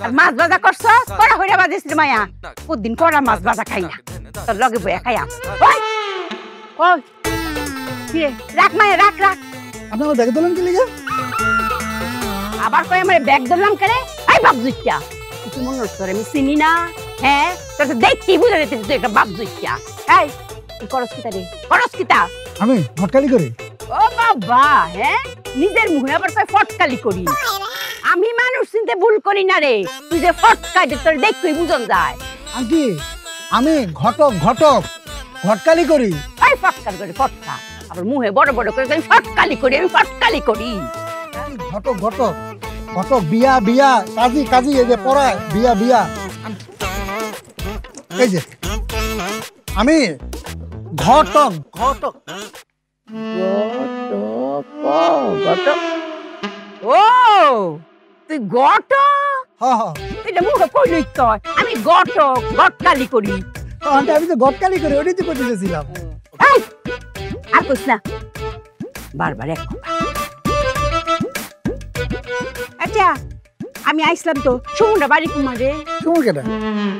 আর মাছ ভাজা করছ কড়া হইরা বাজিস রে মায়া প্রতিদিন কড়া মাছ ভাজা খাই না তোর লগে বইয়া খাইয়া ওই ওই কি রে রাখ মায়া রাখ রাখ আপনি আমার ব্যাগ ধরলেন কি লিগে আবার কই আমারে ব্যাগ ধরলাম করে এই বাপ জুইটা তুই মনে হচ্ছে তোরে আমি চিনি না হ্যাঁ তোর তো দেখছি বুঝে রেছিস তুই একটা বাপ জুইটা এই তুই করস কিতা রে করস কিতা আমি ঘটকালি করি ও বাবা হ্যাঁ নিজের মুখে আবার কই ফটকালি করি আমি মানুষ চিনতে ভুল করি না রে তুই যে ফটকাই দে তোর দেখই বুঝন যায় আন্টি আমি ঘটক ঘটক ঘটকালি করি এই ফটকাল করে ফটকা আবার মুখে বড় বড় করে আমি ফটকালি করি আমি ফটকালি করি ঘটক ঘটক ঘটক বিয়া বিয়া কাজী কাজী এই যে পড়ায় বিয়া বিয়া এই যে আমি ঘটক ঘটক ও তুই গট হ্যাঁ হ্যাঁ এটা মুখে কইলি তো আমি গটক গটকালি করি আন্টি আমি তো ঘটকালি করি ওটাই তো করতে চেয়েছিলাম এই আর কইস না বারবার এক কথা আচ্ছা আমি আইসলাম তো সুমনটা বাড়ি কুমারে সুমন কেটা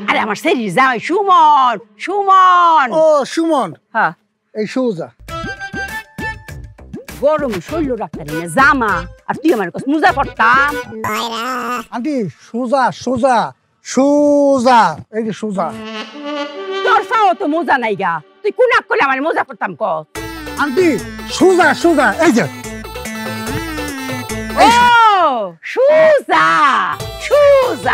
আরে আমার শরীর যাও সুমন সুমন ও সুমন হ্যাঁ এই সুজা গরমে শৈল রাখতারি না জামা আর তুই আমার কাছে মুজা পড়তাম আন্টি সুজা সুজা সুজা এই যে সুজা তোর সাও তো মোজা নাই গা তুই কুনাক করলে আমার মোজা পড়তাম ক আন্টি সুজা সুজা এই যে ও সুজা সুজা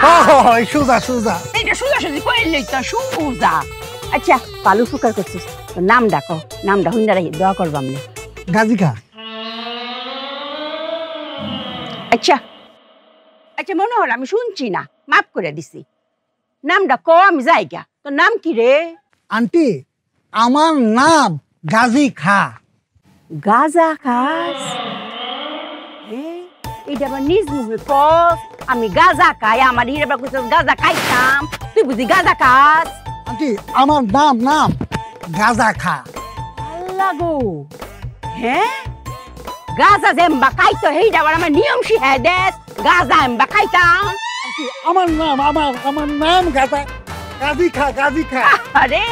এই সুজা সুজা এইটা সুজা সুজি কইলেই তো সুজা আচ্ছা পালু ফুকার করছিস তোর নাম ডাকো নামটা হুইন্দা রাখি দোয়া করবাম না গাজী খা আচ্ছা আচ্ছা মনে হল আমি শুনছি না মাফ করে দিছি নামটা ক আমি যাই গা তোর নাম কি রে আন্টি আমার নাম গাজী খা গাজা খাস এইটা আবার নিজ মুখে কস আমি গাজা খাই আমার হিরে বা কইছস গাজা খাইতাম তুই বুঝি গাজা খাস আন্টি আমার নাম নাম গাজা খা আল্লাহ গো হ্যাঁ গাজা জেম্বা খাইতো হেইটা আবার আমার নিয়ম শিখায় দেস গাজা এম্বা খাইতাম আন্টি আমার নাম গাজা গাজী খা গাজী খা আরে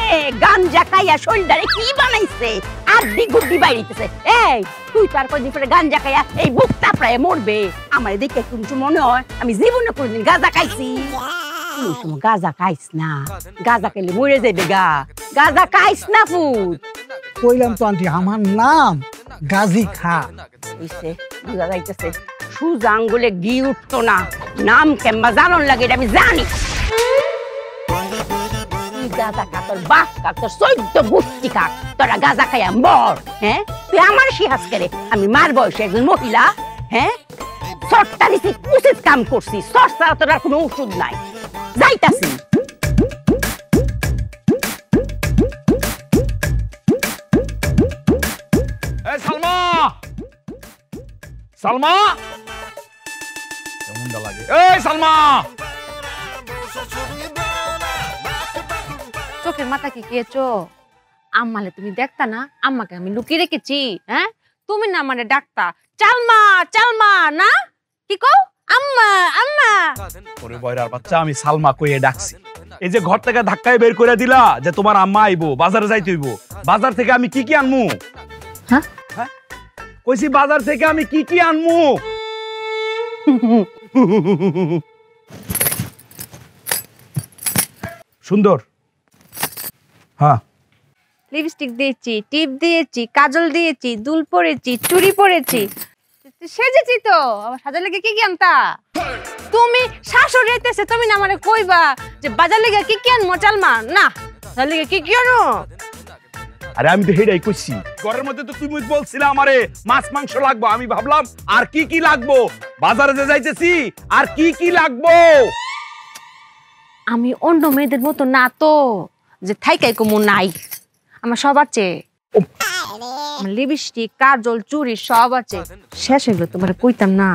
গাঞ্জা খাইয়া শরীরটারে কি বানাইছে আড্ডি গুড্ডি বাইরিতেছে এই তুই তার কদিন পরে গাঞ্জা খাইয়া এই বুকটা প্রায় মরবে আমার দেখে কিছু মনে হয় আমি জীবনে কোনদিন গাঁজা খাইছি তুই সময় গাঁজা খাইস না গাঁজা খাইলে মরে যাবে গা গাঁজা খাইস না ফুট কইলাম তো আন্টি আমার নাম গাজী খা বুঝছে বুঝা যাইতেছে সুজা আঙ্গুলে ঘি উঠতো না নাম কেমবা জানন লাগে এটা আমি জানি গাঁজা খা তোর বাপ খা তোর 14 গুষ্টি খা তোরা গাঁজা খাইয়া মর হ্যাঁ তুই আমার সিহাস করে আমি মার বয়সে একজন মহিলা হ্যাঁ সরটা দিছি উচিত কাম করছি সর ছাড়া তোর আর কোনো ওষুধ নাই যাইতাছি এই সালমা সালমা কেমনটা লাগে এই সালমা চোখের মাথা কি কেছো আম্মালে তুমি দেখতা না আম্মাকে আমি লুকিয়ে রেখেছি হ্যাঁ তুমি না মানে ডাকতা চালমা চালমা না কি কও আম্মা আম্মা ওরে বয়রার বাচ্চা আমি সালমা কইয়ে ডাকছি এই যে ঘর থেকে ধাক্কায় বের করে দিলা যে তোমার আম্মা আইবো বাজারে যাইতে হইব বাজার থেকে আমি কি কি আনমু হ্যাঁ কইছি বাজার থেকে আমি কি কি আনমু সুন্দর হ্যাঁ লিপস্টিক দিয়েছি টিপ দিয়েছি কাজল দিয়েছি দুল পরেছি চুড়ি পরেছি সেজেছি তো আবার সাজার লেগে কি কি আনতা তুমি শাশুড়ি আইতেছে তুমি না মানে কইবা যে বাজার লেগে কি কি আনমো চালমা না সাজার লেগে কি কি আনো আরে আমি তো হেডাই কইছি ঘরের মধ্যে তো তুমি বলছিলে আমারে মাছ মাংস লাগবে আমি ভাবলাম আর কি কি লাগবো বাজারে যে যাইতেছি আর কি কি লাগবো আমি অন্য মেয়েদের মতো না তো যে থাইকাই কমু নাই আমার সব আছে লিপস্টিক কাজল চুড়ি সব আছে শেষ হয়ে গেল তোমার কইতাম না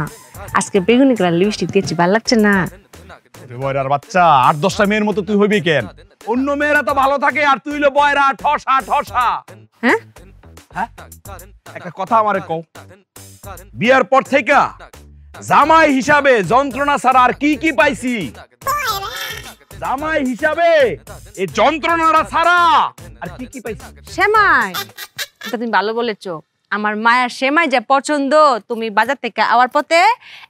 আজকে বেগুনি কালার লিপস্টিক দিয়েছি ভালো লাগছে না বয়রার বাচ্চা 8-10টা মেয়ের মতো তুই হইবি কেন অন্য মেয়েরা তো ভালো থাকে আর তুই হলো বয়রা ঠসা ঠসা হ্যাঁ হ্যাঁ একটা কথা আমারে কও বিয়ার পর থেকে জামাই হিসাবে যন্ত্রণা ছাড়া আর কি কি পাইছি? জামাই হিসাবে এই যন্ত্রণাটা ছাড়া আর কি কি পাইছি? সেমাই, এটা তুমি ভালো বলেছো। আমার মায়ের সেমাই যে পছন্দ, তুমি বাজার থেকে আওয়ার পথে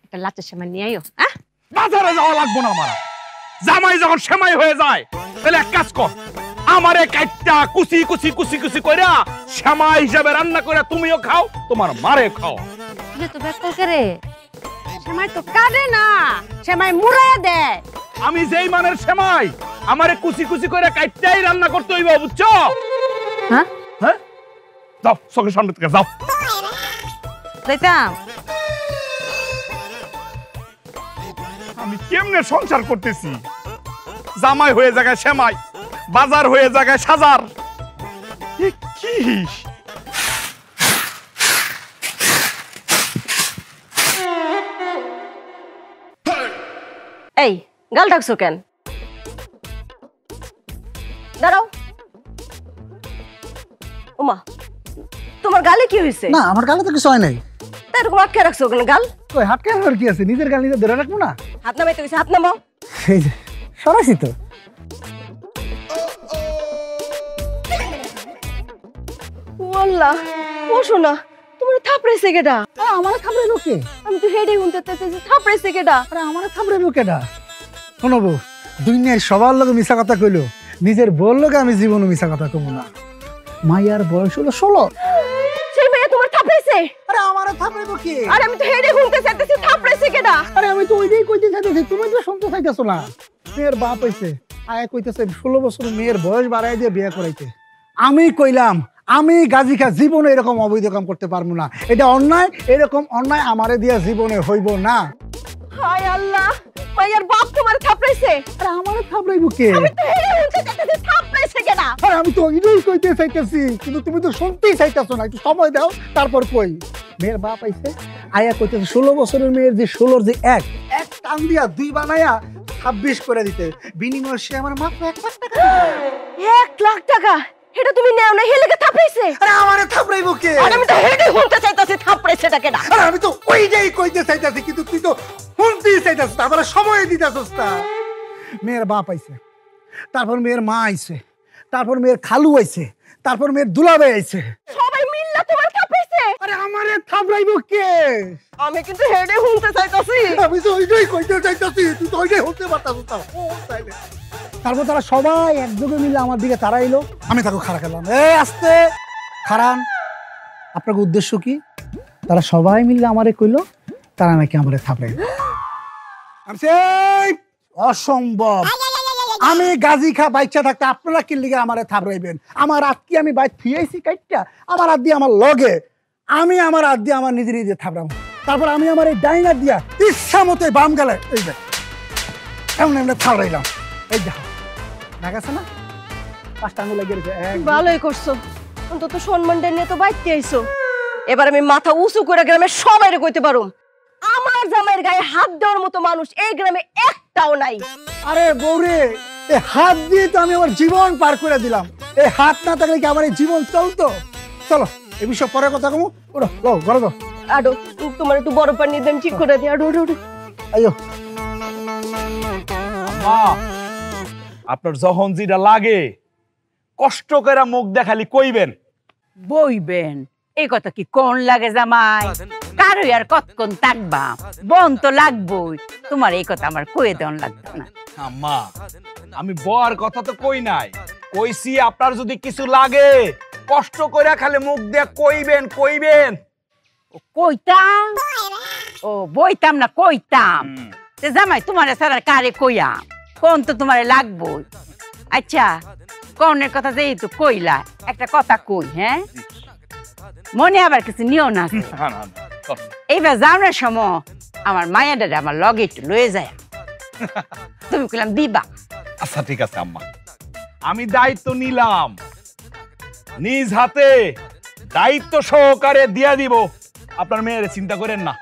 একটা লাচ্চা সেমাই নিয়ে আইও। হ্যাঁ, বাজারে যাওয়া লাগবো না আমার। জামাই যখন সেমাই হয়ে যায় তাহলে এক কাজ কর, আমারে কাইটটা কুচি কুচি কুচি কুচি কইরা সেমাই হিসাবে রান্না করে তুমিও খাও, তোমার মারে খাও। তুই তো ব্যাক কল করে, সেমাই তো কাটে না, সেমাই মুড়াইয়া দেয়। আমি যেই মানের সেমাই, আমারে কুচি কুচি করে কাইটটাই রান্না করতে হইব, বুঝছো? হ্যাঁ হ্যাঁ, যাও চোখের সামনে থেকে যাও। যাইতাম। আমি কেমনে সংসার করতেছি? জামাই হয়ে জায়গায় সেমাই, বাজার হয়ে জায়গায় সাজার। এ কি? এই গাল ডাকছো কেন? দাঁড়াও। ওমা, তোমার গালে কি হয়েছে? না আমার গালে তো কিছু হয় নাই। তা এরকম আটকে রাখছো কেন গাল? ওই হাত কেন কি আছে, নিজের গাল নিজে ধরে রাখবো না? হাত নামাইতে গেছে, হাত নামাও। এই যে সরাসি তো। ওয়াল্লাহ, ও শোনা, তোমার থাপড়াইছে কেডা? আমার থাপড়ে লোকে, আমি তো হেডে হুনতে চাইতেছি, থাপড়াইছে কেডা? আরে আমার থাপড়ে লোকেটা। শোনো বউ, দুনিয়ার সবার লোকে মিশা কথা কইলো, নিজের বউর লোকে আমি জীবনে মিশা কথা কমু না। মাইয়ার বয়স হলো 16। সেই মেয়ে তোমার থাপড়াইছে? আরে আমার থাপড়ে লোকে। আরে আমি তো হেডে হুনতে চাইতেছি, থাপড়াইছে কেডা? আরে আমি তো ওইটাই কইতে চাইতেছি, তুমি তো শুনতে চাইতেছো না। মেয়ের বাপ হইছে, আয় কইতেছে 16 বছর মেয়ের বয়স বাড়াই দিয়ে বিয়ে করাইতে। আমি কইলাম আমি গাজী খা জীবনে এরকম অবৈধ কাম করতে পারবো না, এটা অন্যায়, এরকম অন্যায় আমারে দিয়া জীবনে হইব না। হায় আল্লাহ, মাইয়ার বাপ তোমার থাপড়াইছে? আরে আমার থাপড়াইব কে? আমি তো হেডে হুনতে চাইতেছি, থাপড়াইছে কেডা? আরে আমি তো ওইটাই কইতে চাইতেছি, কিন্তু তুমি তো শুনতেই চাইতেছো না। একটু সময় দাও, তারপর কই। মেয়ের বাপ আইছে, আয়া কইতেছে 16 বছরের মেয়ের যে 16 যে এক টান দিয়া 2 বানায়া 26 করে দিতে, বিনিময়ে সে আমার মাত্র 1 লাখ টাকা দিবে। 1 লাখ টাকা? এটা তুমি নেও না, হেলেকে থাপড়াইছে? আরে আমারে থাপড়াইব কে? আরে আমি তো হেডে হুনতে চাইতেছি, থাপড়াইছে কেডা? আরে আমি তো ওইটাই কইতে চাইতেছি, কিন্তু তুই তো শুনতেই চাইতেছিস না, আমার সময় দিতেছিস না। মেয়ের বাপ আইছে, তারপর মেয়ের মা আইছে, তারপর মেয়ের খালু আইছে, তারপর মেয়ের দুলাভাই আইছে। সবাই মিল্লা তোমার থাপড়াইছে? আরে আমারে থাপড়াইব কে? আমি কিন্তু হেডে হুনতে চাইতেছি। আমি তো ওইটাই কইতে চাইতেছি, তুই তো ওইটাই হতে পারতাছিস না। ও তাইলে তারপর তারা সবাই একযোগে মিলে আমার দিকে তাড়াইলো। আমি তাকে খাড়া খেলাম, এই আস্তে খাড়ান, আপনার উদ্দেশ্য কি? তারা সবাই মিলে আমারে কইলো তারা নাকি আমারে থাপড়াইল। আমি সেই অসম্ভব, আমি গাজী খা বাচ্চা থাকতে আপনারা কি লিগে আমারে থাপড়াইবেন? আমার হাত কি আমি বাইক থুইয়াইছি কাইটটা? আমার হাত দিয়ে আমার লগে, আমি আমার হাত দিয়ে আমার নিজে নিজে থাপড়াম। তারপর আমি আমার এই ডাইনার দিয়া ইচ্ছা মতো বাম গেলে এই যে এমন এমনি থাপড়াইলাম। এই দেখো দেখাচ্ছে না, 5টা আঙুল লেগে গেছে। ভালোই করছো, অন্তত সম্মানটা নিয়ে তো বাইতে আইছো। এবার আমি মাথা উঁচু করে গ্রামে সবাইরে কইতে পারুম, আমার জামাইয়ের গায়ে হাত দেওয়ার মতো মানুষ এই গ্রামে একটাও নাই। আরে বউরে, এই হাত দিয়ে তো আমি আমার জীবন পার করে দিলাম। এই হাত না থাকলে কি আমার এই জীবন চলতো? চলো এই বিষয় পরে কথা কমু। ওরা লো ঘরে দাও। আডো, তোমার একটু বড় পানি দেন, ঠিক করে দিই। আডো আডো আডো। আইয়ো মা, আপনার যখন যেটা লাগে কষ্ট করে মুখ দেখালি কইবেন। বইবেন এই কথা কি কোন লাগে জামাই? কারো আর কতক্ষণ থাকবা, বন তো লাগবই। তোমার এই কথা আমার কয়ে দেওয়ান লাগবে না। আম্মা, আমি বর কথা তো কই নাই, কইছি আপনার যদি কিছু লাগে কষ্ট করে খালি মুখ দিয়ে কইবেন কইবেন। ও কইতাম, ও বইতাম না কইতাম। তে জামাই তোমার সারা কারে কইয়া কোন তো তোমার লাগবই। আচ্ছা কনের কথা যেহেতু কইলা, একটা কথা কই, হ্যাঁ মনে আবার কিছু নিও না। এইবার যাওয়ার সময় আমার মায়াডারে আমার লগে একটু লয়ে যায়, তুমি কইলাম দিবা। আচ্ছা ঠিক আছে আম্মা, আমি দায়িত্ব নিলাম, নিজ হাতে দায়িত্ব সহকারে দিয়া দিব। আপনার মেয়ের চিন্তা করেন না।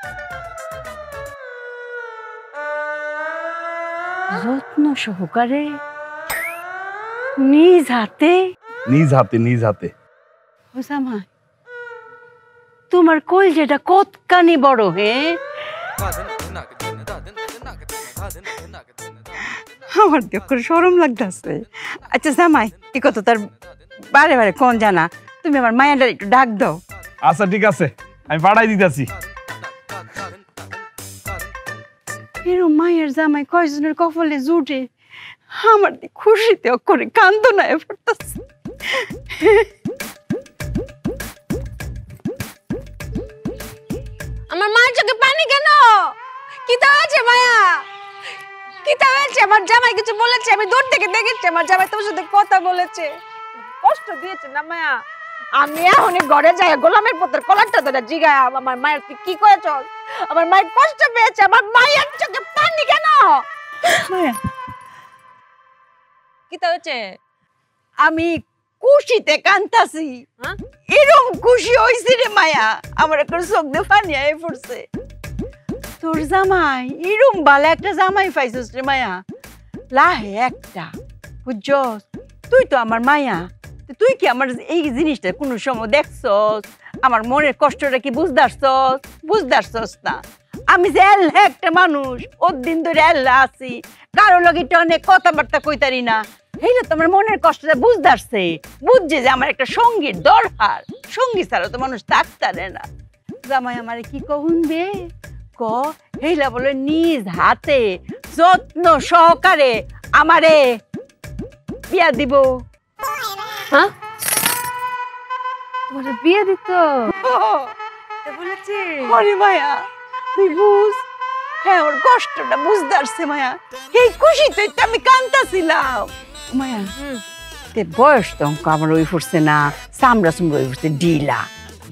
যত্ন সহকারে নিজ হাতে? নিজ হাতে নিজ হাতে। ও জামাই, তোমার কল যেটা কতখানি বড়, হে আমার দেখো শরম লাগতেছে। আচ্ছা জামাই এ কত তার বারে বারে কোন জানা, তুমি আমার মায়াটার একটু ডাক দাও। আচ্ছা ঠিক আছে, আমি পাঠাই দিতেছি। এরম মায়ের জামাই কয়জনের কপালে জুটে, আমার খুশিতে করে কান্দ না পড়তেছে। আমার মায়ের চোখে পানি কেন? কি তা হয়েছে মায়া? কি তা হয়েছে? আমার জামাই কিছু বলেছে? আমি দূর থেকে দেখেছি আমার জামাই তোমার সাথে কথা বলেছে, কষ্ট দিয়েছে না মায়া? আমি এখন ঘরে যাই গোলামের পুত্রের কলারটা ধরে জিগায় আমার মায়ের তুই কি করেছ? আমার মায়ের কষ্ট পেয়েছে, আমার মায়ের চোখে পানি কেন? মায়া কি তা হয়েছে? আমি খুশিতে কান্তাছি। হ্যাঁ? এরকম খুশি হয়েছে রে মায়া, আমার এখন চোখ দিয়ে পানি আয় পড়ছে। তোর জামাই এরকম ভালো একটা জামাই পাইছিস রে মায়া, লাহে একটা, বুঝছস? তুই তো আমার মায়া, তুই কি আমার এই জিনিসটা কোনো সময় দেখছস? আমার মনের কষ্টটা কি বুঝদারছস না? আমি যে এল্লা একটা মানুষ, ওর দিন ধরে এল্লা আছি, কারো লগে অনেক কথাবার্তা কইতারি না, এইটা তো আমার মনের কষ্টটা বুঝদারছে, বুঝছে যে আমার একটা সঙ্গীর দরকার, সঙ্গী ছাড়া তো মানুষ থাকতারে না। জামাই আমারে কি কহুন দে ক, এইলা বলে নিজ হাতে যত্ন সহকারে আমারে বিয়া দিব। হ্যাঁ, তোমার বিয়ে দিত বলেছে? ওরে মায়া তুই বুঝ, হ্যাঁ ওর কষ্টটা বুঝদারছে মায়া, এই খুশিতে তো আমি কান্দাছিলাম মায়া। তে বয়স তো আমার ওই ফুটছে না, চামড়া চুমড়া ওই ফুটছে ঢিলা,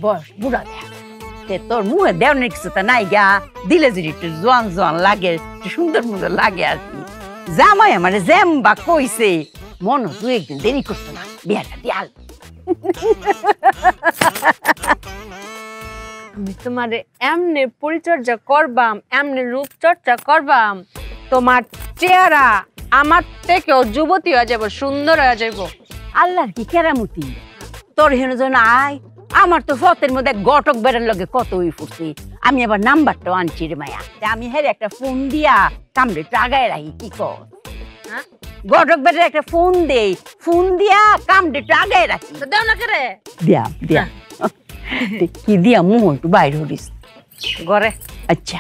বয়স বুড়া দেখ, তে তোর মুখে দেওয়ার কিছু তো নাই গা, দিলে যদি একটু জোয়ান জোয়ান লাগে, একটু সুন্দর সুন্দর লাগে আর কি। জামাই আমার জ্যাম্বা কইছে, মন তুই একদিন দেরি করতো না, বিয়াটা দিয়াল। আমি তোমার এমনি পরিচর্যা করবাম, এমনি রূপচর্চা করবাম, তোমার চেহারা আমার থেকেও যুবতী হয়ে যাব, সুন্দর হয়ে যাব। আল্লাহর কি কেরামতি, তোর হেন জন আয়, আমার তো ফতের মধ্যে গটক বেড়ার লগে কত হয়ে ফুটছি, আমি আবার নাম্বারটাও আনছি রে মায়া, আমি হের একটা ফোন দিয়া কামড়ে টাগায় রাখি, কি কর? হ্যাঁ, গটক বেড়ার একটা ফোন দেই, ফোন দিয়া কামড়ে টাগায় রাখি। তো দাও না করে দিয়া দিয়া কি দিয়া মুহ একটু বাইর হরিস ঘরে। আচ্ছা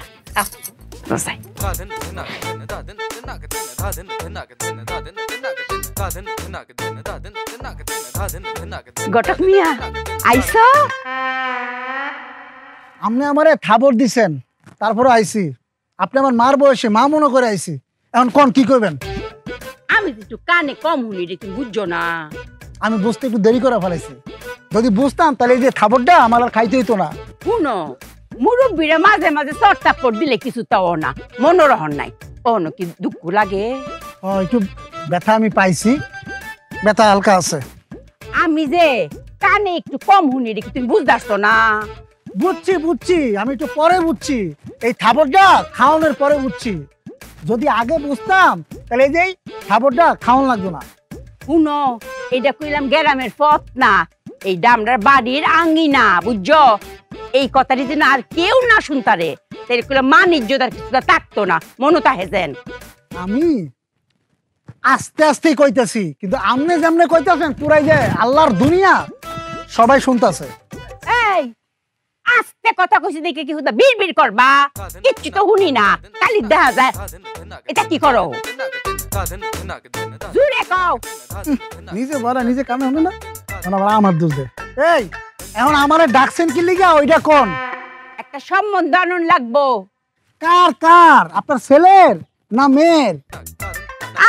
বসাই। গটক মিয়া আইস? আপনি আমারে থাবর দিছেন, তারপরে আইছি। আপনি আমার মার বয়সে মা মনে করে আইছি, এখন কোন কি করবেন? আমি তো একটু কানে কম শুনি রে, তুমি বুঝছো না? আমি বুঝতে একটু দেরি করে ফেলাইছি, যদি বুঝতাম তাহলে এই যে থাবরটা আমার আর খাইতে হইতো না। শুনো, মুরব্বীরা মাঝে মাঝে চর্চাপড় দিলে কিছু তাও না, মনোরহন নাই, অন্য কি দুঃখ লাগে? একটু ব্যথা আমি পাইছি, ব্যথা হালকা আছে। আমি যে কানে একটু কম শুনি রে, তুমি বুঝতে না? বুঝছি, আমি একটু পরে বুঝছি, এই থাবরটা খাওয়ানোর পরে বুঝছি। যদি আগে বুঝতাম তাহলে এই যে থাবরটা খাওয়ান লাগতো না। শুনো, এইটা কইলাম গ্রামের পথ না, এই ডামরার বাড়ির আঙ্গিনা, বুঝছো? এই কথাটি যেন আর কেউ না শুনতারে, তাই কইলাম মান ইজ্জত আর কিছুটা থাকতো না, মনতা হেজেন। আমি আস্তে আস্তে কইতাছি, কিন্তু আমনে যেমনে কইতাছেন পুরাই যে আল্লাহর দুনিয়া সবাই শুনতাছে। এই আস্তে কথা কইছি দেখে কি হুদা বিড়বিড় করবা? কিচ্ছু তো শুনি না, খালি দেখা যায়। এটা কি করো? জুড়ে কও। নিজে বড় নিজে কামে হলো না, আবার আমার দোষ দে। এই এখন আমারে ডাকছেন কি লিগা ওইটা কোন? একটা সম্বন্ধ আনুন লাগবো। কার? আপনার ছেলের না মেয়ের?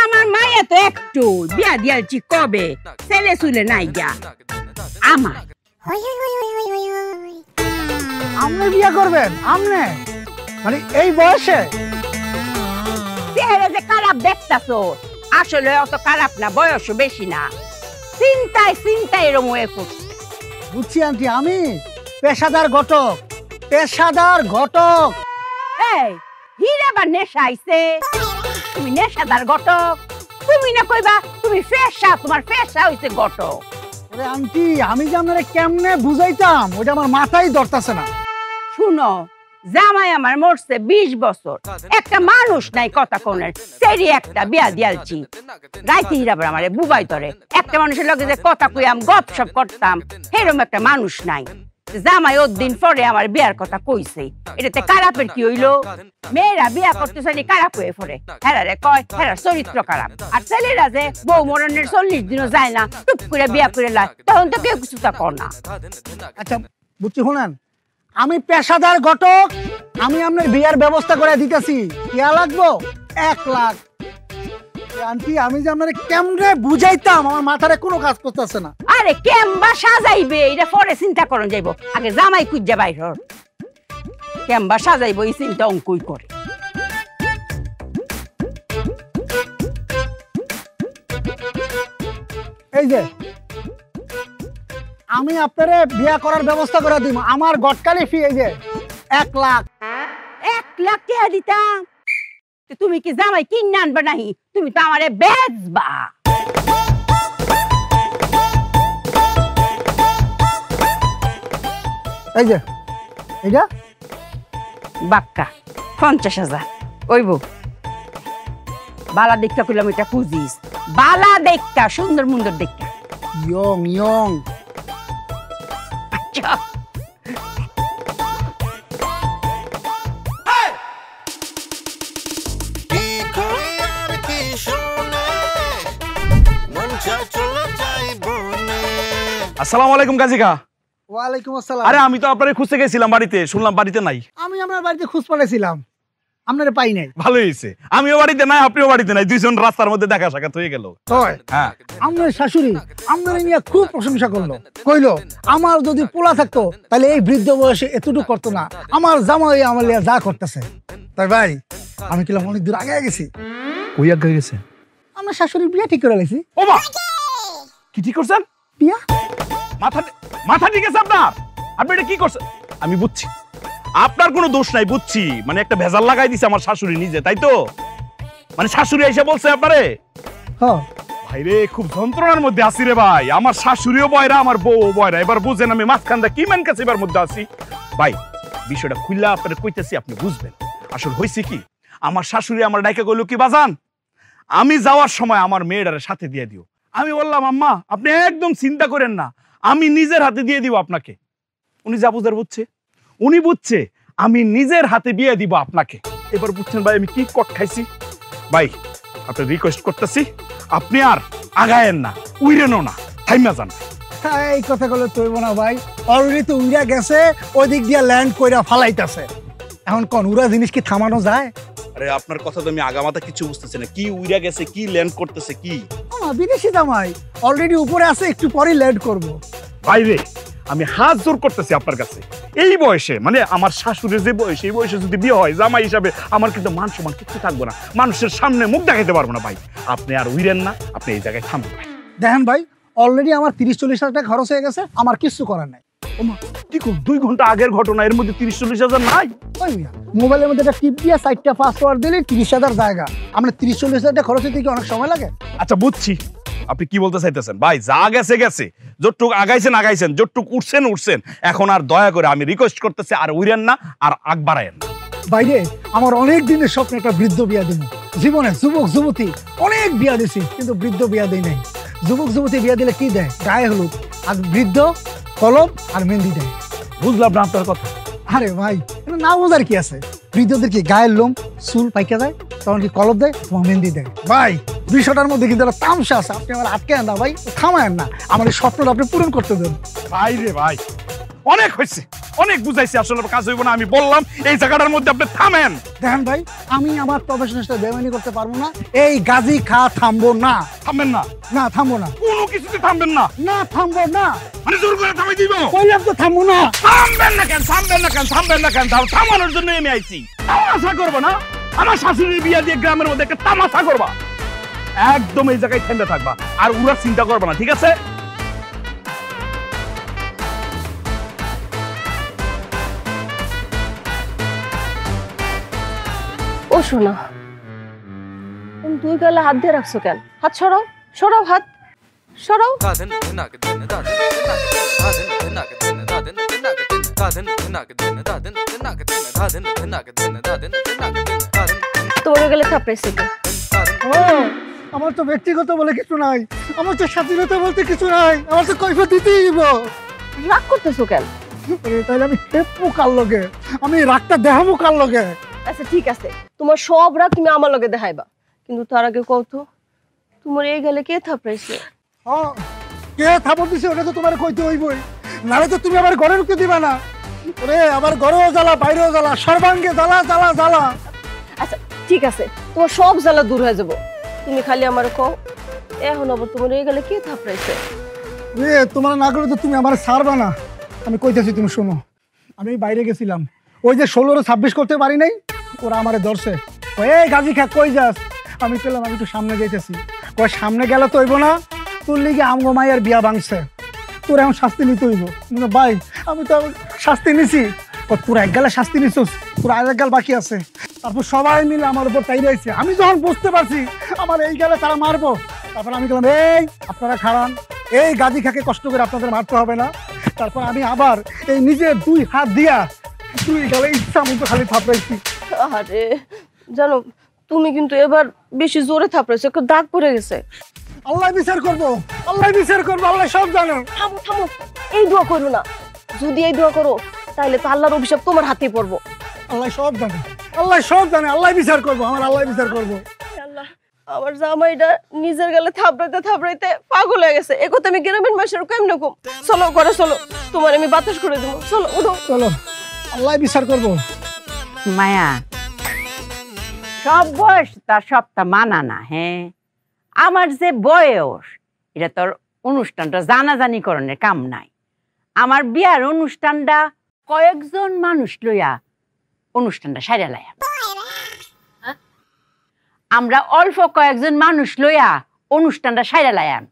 আমার মায়া তো একটু বিয়া দিয়ালছি কবে, ছেলে চুলে নাই গা আমার। আপনি বিয়ে করবেন? আপনি মানে এই বয়সে? চেহারা যে খারাপ দেখতাছো, আসলে অত খারাপ না, বয়সও বেশি না, চিন্তায় এরম হয়ে পড়ছে। বুঝছি আন্টি, আমি পেশাদার ঘটক। এই হীরা বা নেশা আইছে, তুমি নেশাদার ঘটক, তুমি না কইবা তুমি ফেশা, তোমার ফেশা হইছে ঘটক। আরে আন্টি, আমি যে আপনারা কেমনে বুঝাইতাম ওইটা আমার মাথায় ধরতাছে না। শুনো, জামাই আমার মরছে 20 বছর, একটা মানুষ নাই কথা কোনের, সেরি একটা বিয়া দিয়ালছি। রাইতে হিরাবার আমারে বুবাই ধরে, একটা মানুষের লগে যে কথা কইয়াম গপসপ করতাম সেরকম একটা মানুষ নাই। জামাই ওর দিন পরে আমার বিয়ার কথা কইছে, এটাতে খারাপের কি হইলো? মেয়েরা বিয়া করতে চাইলে খারাপ হয়ে পড়ে, হেরারে কয় হেরার চরিত্র খারাপ। আর ছেলেরা যে বউ মরণের 40 দিনও যায় না, টুপ করে বিয়া করে লয়, তখন তো কেউ কিছু তা কর না। আচ্ছা বুঝছি, শুনেন, আমি পেশাদার ঘটক, আমি আপনার বিয়ার ব্যবস্থা করে দিতেছি। ইয়া লাগবো 1 লাখ। আন্টি আমি যে আপনার কেমনে বুঝাইতাম, আমার মাথারে কোনো কাজ করতেছে না। আরে কেমবা সাজাইবে এটা পরে চিন্তা করন যাইব, আগে জামাই খুঁজা বাইর হর। কেমবা সাজাইব এই চিন্তা অঙ্কুই করে। এই যে আমি আপনারে বিয়া করার ব্যবস্থা করে দিব, আমার গটকালি ফি এই যে 1 লাখ। 1 লাখ টাকা দিতাম, তো তুমি কি জামাই কিনে আনবা নাহি? তুমি তো আমারে বেচবা। এই যে এইটা বাক্কা 50,000 ওইব। বালা দেখা কইলাম এটা খুঁজিস, বালা দেখা, সুন্দর মুন্দর দেখা। Young young. আচ্ছা আসসালামু আলাইকুম কাজিকা। ওয়ালাইকুম আসসালাম। আরে আমি তো আপনারে খুঁজতে গেছিলাম বাড়িতে, শুনলাম বাড়িতে নাই। আমি আপনার বাড়িতে খোঁজ পাঠাইছিলাম, আপনারে পাই নাই। ভালো হয়েছে, আমিও বাড়িতে নাই আপনিও বাড়িতে নাই, দুইজন রাস্তার মধ্যে দেখা সাক্ষাৎ হয়ে গেল। হয় হ্যাঁ, আমার শাশুড়ি আপনার নিয়ে খুব প্রশংসা করলো, কইলো আমার যদি পোলা থাকতো তাহলে এই বৃদ্ধ বয়সে এতটুকু করতো না, আমার জামাই আমার লিয়া যা করতেছে। তাই ভাই আমি কিলাম অনেক দূর আগে গেছি। কই আগে গেছে? আমার শাশুড়ির বিয়ে ঠিক করে লেছি। ও মা, কি ঠিক করছেন? বিয়া মাথা ঠিক আছে আপনার? আপনি এটা কি করছেন? আমি বুঝছি আপনার কোনো দোষ নাই, বুঝছি, মানে একটা ভেজাল লাগাই দিছে আমার শাশুড়ি নিজে, তাই তো? মানে শাশুড়ি এসে বলছে আপনারে? হ্যাঁ ভাই রে, খুব যন্ত্রণার মধ্যে আছি রে ভাই, আমার শাশুড়িও বয়রা আমার বউও বয়রা, এবার বুঝেন আমি মাঝখান দিয়ে কি মান কাছে এবার মধ্যে আছি। ভাই বিষয়টা খুললা আপনারে কইতেছি, আপনি বুঝবেন। আসলে হইছে কি, আমার শাশুড়ি আমার ডাইকে কইলো কি বাজান, আমি যাওয়ার সময় আমার মেয়েটারে সাথে দিয়ে দিও। আমি বললাম আম্মা আপনি একদম চিন্তা করেন না, আমি নিজের হাতে দিয়ে দিব আপনাকে। উনি যা বুঝার বুঝছে, উনি বুঝছে আমি নিজের হাতে বিয়ে দিব আপনাকে। এবার বুঝছেন ভাই আমি কি কট খাইছি। ভাই আপনি রিকোয়েস্ট করতেছি, আপনি আর আগায়েন না, উইরেনও না, থাইমা যান। এই কথা বলে তৈব না ভাই, অলরেডি তো উড়া গেছে, ওই দিক দিয়ে ল্যান্ড কইরা ফালাইতাছে। এখন কোন উড়া জিনিস কি থামানো যায়? আরে আপনার কথা তো আমি আগামাতা কিছু বুঝতেছি না, কি উইরা গেছে, কি ল্যান্ড করতেছে, কি বিদেশি জামাই অলরেডি উপরে আছে, একটু পরে ল্যান্ড করব। বাইরে আমি হাত জোর করতেছি আপনার কাছে, এই বয়সে মানে আমার শাশুড়ির যে বয়স, এই বয়সে যদি বিয়ে হয় জামাই হিসাবে আমার কিন্তু মান সম্মান কিছু থাকবো না, মানুষের সামনে মুখ দেখাইতে পারবো না। ভাই আপনি আর উইরেন না, আপনি এই জায়গায় থামবেন। দেখেন ভাই অলরেডি আমার 30-40 হাজার টাকা খরচ হয়ে গেছে, আমার কিছু করার নাই। ওমা দেখুন 2 ঘন্টা আগের ঘটনা, এর মধ্যে 30-40 হাজার নাই। ওই মিয়া মোবাইলের মধ্যে একটা টিপ দিয়ে 4টা পাসওয়ার্ড দিলে 30,000 জায়গা, আমরা 30-40 হাজার টাকা খরচ হতে কি অনেক সময় লাগে? আচ্ছা বুঝছি আপনি কি বলতে চাইতেছেন। ভাই যা গেছে গেছে, যতটুক আগাইছেন আগাইছেন, যতটুক উঠছেন উঠছেন, এখন আর দয়া করে আমি রিকোয়েস্ট করতেছি আর উইরেন না, আর আগ বাড়ায়েন না। বাইরে আমার অনেক দিনের স্বপ্ন একটা বৃদ্ধ বিয়া দিব। জীবনে যুবক যুবতী অনেক বিয়া দিছি, কিন্তু বৃদ্ধ বিয়া দেই নাই। যুবক যুবতী বিয়া দিলে কি দেয়? গায়ে হলুদ, আর বৃদ্ধ কলম আর মেহেন্দি দেয়। বুঝলাম না আপনার কথা। আরে ভাই না বোঝার কি আছে, বৃদ্ধদের কি গায়ের লোম চুল পাইকা যায়, তখন কি কলম দেয়, তোমার মেহেন্দি দেয়। ভাই বিষয়টার মধ্যে কিন্তু একটা তামসা আছে, আপনি আমার আটকে না ভাই, থামায়েন না, আমার এই স্বপ্নটা আপনি পূরণ করতে দেন। ভাই রে ভাই অনেক হয়েছে, অনেক বুঝাইছি, আসলে কাজ হইব না, আমি বললাম এই জায়গাটার মধ্যে আপনি থামেন। দেখেন ভাই আমি আমার প্রফেশনের সাথে বেমানি করতে পারবো না, এই গাজি খা থামবো না। থামবেন না? না থামবো না, কোনো কিছুতে থামবেন না? না থামবো না, মানে জোর করে থামাই দিব? বললাম তো থামবো না। থামবেন না কেন, থামবেন না কেন, থামবেন না কেন? থামানোর জন্য আমি আইছি। তামাশা করবো না? আমার শাশুড়ির বিয়া দিয়ে গ্রামের মধ্যে একটা তামাশা করবা? একদম এই জায়গায় থেমে থাকবা, আর উড়া চিন্তা করবা না, ঠিক আছে? ও শোনা, তুমি 2 গালে হাত দিয়ে রাখছো কেন? হাত সরাও, সরাও, হাত সরাও। তোর গেলে থাপড়াইছে কে? ও আমার তো ব্যক্তিগত বলে কিছু নাই, আমার তো স্বাধীনতা বলতে কিছু নাই, আমার তো কৈফিয়ত দিতেই দিব। রাগ করতেছো কেন? তাহলে আমি খেপবো কার লগে, আমি রাগটা দেখাবো কার লগে? আচ্ছা ঠিক আছে, তোমার সব রাগ তুমি আমার লগে দেখাইবা, কিন্তু তার আগে কত তোমার এই গেলে কে থাপড়াইছে? হ্যাঁ, কে থাপড় দিছে ওটা তো তোমার কইতে হইবই, নাহলে তো তুমি আমার ঘরে ঢুকতে দিবা না। ওরে আমার ঘরেও জ্বালা, বাইরেও জ্বালা, সর্বাঙ্গে জ্বালা জ্বালা জ্বালা। আচ্ছা ঠিক আছে, তোমার সব জ্বালা দূর হয়ে যাবো, তুমি খালি আমার কও এখন আবার তোমার এই গেলে কে থাপড়াইছে? রে তোমার না করে তো তুমি আমার ছাড়বা না। আমি কইতেছি তুমি শোনো, আমি বাইরে গেছিলাম, ওই যে 16-26 করতে পারি নাই, ওরা আমারে ধরছে, এই গাজি খা কই যাস? আমি পেলাম আমি একটু সামনে যাইতেছি, কই সামনে গেলে তো হইব না, তোর লিগে আমগো মাইয়ার বিয়া ভাঙছে, তোর এখন শাস্তি নিতে হইব। ভাই আমি তো শাস্তি নিছি, তোর এক গালে শাস্তি নিছিস, তোর আর এক গাল বাকি আছে। তারপর সবাই মিলে আমার উপর তাই রয়েছে, আমি যখন বুঝতে পারছি আমার এই গালে তারা মারবো, তারপর আমি বললাম এই আপনারা খারান, এই গাজি খাকে কষ্ট করে আপনাদের মারতে হবে না। তারপর আমি আবার এই নিজের 2 হাত দিয়া 2 গালে ইচ্ছা মতো খালি থাপড়াইছি। আরে জানো তুমি কিন্তু এবার বেশি জোরে থাপড়াইছো, একটু দাগ পড়ে গেছে। আল্লাহ বিচার করবো, আল্লাহ বিচার করবো, আল্লাহ সব জানো। থামো থামো, এই দোয়া করো না, যদি এই দোয়া করো তাহলে তো আল্লাহর অভিশাপ তোমার হাতে পড়বো। আল্লাহ সব জানে, আল্লাহ সব জানে, আল্লাহ বিচার করবো, আমার আল্লাহ বিচার করবো। আল্লাহ, আমার জামাইটা নিজের গালে থাপড়াইতে থাপড়াইতে পাগল হয়ে গেছে, এ কথা আমি গ্রামের মানুষের কেমন কম। চলো ঘরে চলো, তোমার আমি বাতাস করে দেবো, চলো উঠো। চলো, আল্লাহ বিচার করবো। মায়া, সব বয়স তার সবটা মানা না। হ্যাঁ, আমার যে বয়স, এটা তোর অনুষ্ঠানটা জানাজানি করণের কাম নাই। আমার বিয়ার অনুষ্ঠানটা কয়েকজন মানুষ লইয়া অনুষ্ঠানটা সাইরা লাইয়া, আমরা অল্প কয়েকজন মানুষ লইয়া অনুষ্ঠানটা সাইরা লাইয়াম।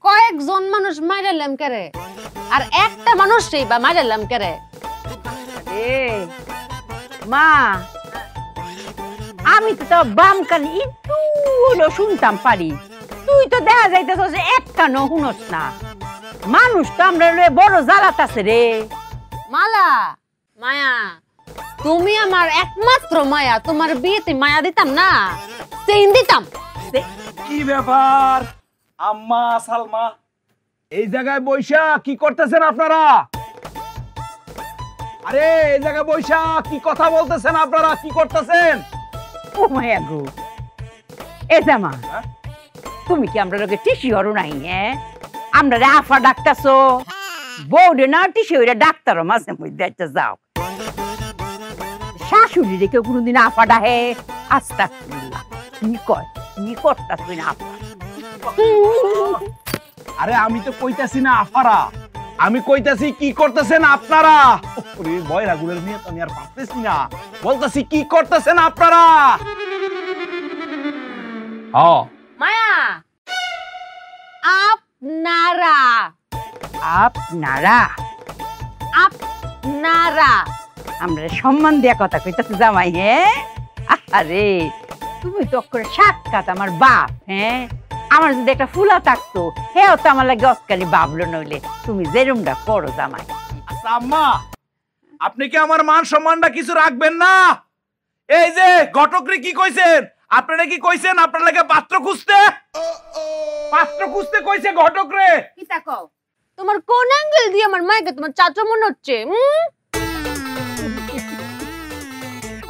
কয়েকজন মানুষ মাইরালাম কেরে, আর একটা মানুষই বা মাইরালাম কেরে? মা, আমি তো তাও বাম কান একটু হলো শুনতাম পারি, তুই তো দেখা যাইতেছ যে এক কানও শুনস না। মানুষ তো আমরা লয়ে বড় জ্বালাতাছে রে। মালা, মায়া, তুমি আমার একমাত্র মায়া, তোমার বিয়েতে মায়া দিতাম না, চেইন দিতাম। কি ব্যাপার আম্মা সালমা, এই জায়গায় বৈশা কি করতেছেন আপনারা? আরে এই জায়গায় বৈশা কি কথা বলতেছেন আপনারা, কি করতেছেন? ও মায়া গো, এ জামা, তুমি কি আমরা লোকে টিসি হরো নাই? হ্যাঁ, আমরা রে আফা ডাক্তারছো, বউরে না টিসি ওইটা ডাক্তারও মাঝে মধ্যে একটা যাও। শাশুড়ি রে কেউ কোনোদিন আফা ডাহে? আস্তাগফিরুল্লাহ, কি কয় কি করতাছ তুই না আফা? আরে আমি তো কইতাছি না আফারা, আমি কইতাছি কি করতেছেন আপনারা। ওরে বয়রা গুলের নিয়ে তো আমি আর পারতেছি না, বলতাছি কি করতেছেন আপনারা? হ্যাঁ মায়া, আপনারা আপনারা আপনারা আমরা সম্মান দেয়া কথা কইতাছি জামাই। হ্যাঁ, আরে তুমি তো করে সাক্ষাৎ আমার বাপ। হ্যাঁ, আমার যদি একটা ফুলা থাকতো, হেও তো আমার লাগে অস্কারি বাবলো, নইলে তুমি যেরুমটা করো জামাই। আচ্ছা আম্মা, আপনি কি আমার মান সম্মানটা কিছু রাখবেন না? এই যে ঘটকরে কি কইছেন? আপনারা কি কইছেন আপনার লাগে পাত্র খুঁজতে? পাত্র খুঁজতে কইছে ঘটকরে? কি তাকো? তোমার কোন অ্যাঙ্গেল দিয়ে আমার মাইকে তোমার চাচা মনে হচ্ছে?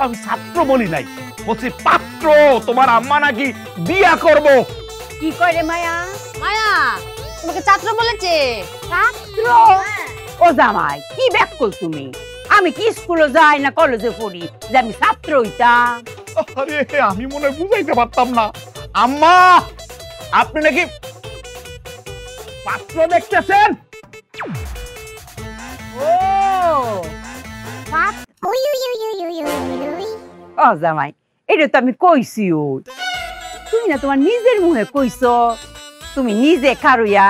আমি ছাত্র বলি নাই, বলছি পাত্র। তোমার আম্মা নাকি বিয়া করব। কি করে মায়া? মায়া তোমাকে ছাত্র বলেছে? ছাত্র? ও জামাই, কি ব্যাকল তুমি? আমি কি স্কুলে যাই না কলেজে পড়ি যে আমি ছাত্র হইতাম? আরে আমি মনে হয় বুঝাইতে পারতাম না। আম্মা, আপনি নাকি পাত্র দেখতেছেন? ও ও জামাই, এটা তো আমি কইছি। তুমি না তোমার নিজের মুখে কইছ তুমি নিজে কারুয়া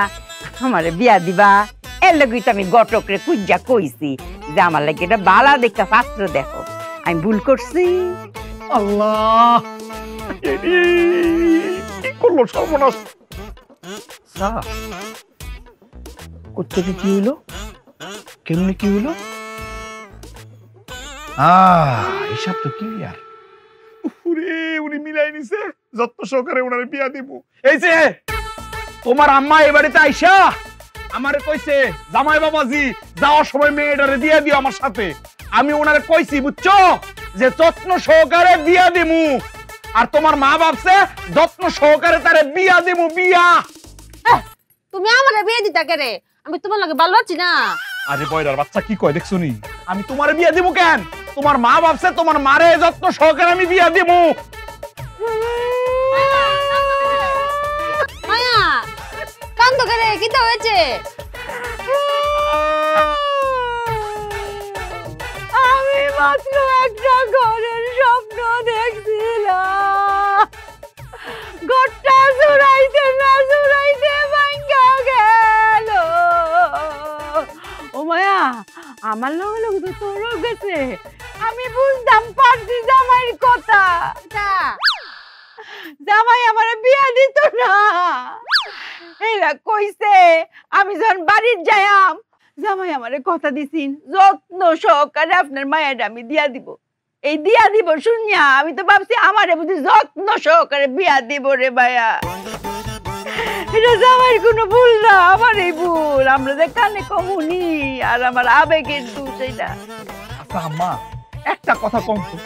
আমারে বিয়া দিবা। এর লাগি তো আমি ঘটকরে কুইজা কইছি যে আমার লাগে এটা বালা দেখা পাত্র দেখো। আমি ভুল করছি? আল্লাহ, কি করলো সর্বনাশ। করতে কি হইলো? কেমনে কি হইলো? হিসাব তো ক্লিয়ার। উনি মিলাই নিছে, যত্ন সহকারে ওনারে বিয়া দিব। এই যে তোমার আম্মা এই বাড়িতে আইসা আমারে কইছে, জামাই বাবাজি যাওয়ার সময় মেয়েটারে দিয়া দিও আমার সাথে। আমি ওনারে কইছি বুঝছো, যে যত্ন সহকারে বিয়া দিমু। আর তোমার মা ভাবছে যত্ন সহকারে তারে বিয়া দিমু, বিয়া। তুমি আমারে বিয়ে দিতা কেরে? আমি তোমার লগে ভালো আছি না। আরে বয়রার বাচ্চা কি কয় দেখছো নি? আমি তোমারে বিয়া দিমু কেন? তোমার মা ভাবছে তোমার মারে যত্ন সহকারে আমি বিয়া দিমু। মায়া কান্দ কেরে? কি তো হয়েছে? আমি মাত্র একটা ঘরের স্বপ্ন দেখছিলাম, ঘরটা জুড়াইতে না জুড়াইতে ভাঙ্গা গেল। ও মায়া, আমার লগে লগে তো তোরও গেছে। আমি বুঝতাম পারছি জামাইয়ের কথা। জামাই আমার বিয়া দিত না। এরা কইছে আমি যখন বাড়ির যাইয়াম, জামাই আমারে কথা দিছিন যত্ন সহকারে আপনার মায়ের আমি দিয়া দিব। এই দিয়া দিব শুনিয়া আমি তো ভাবছি আমারে বুঝি যত্ন সহকারে বিয়া দিব রে ভাইয়া। এটা জামাইয়ের কোনো ভুল না, আমারই ভুল। আমরা যে কানে কমুনি, আর আমার আবেগের দোষ এটা। আচ্ছা আম্মা, একটা কথা কম তো,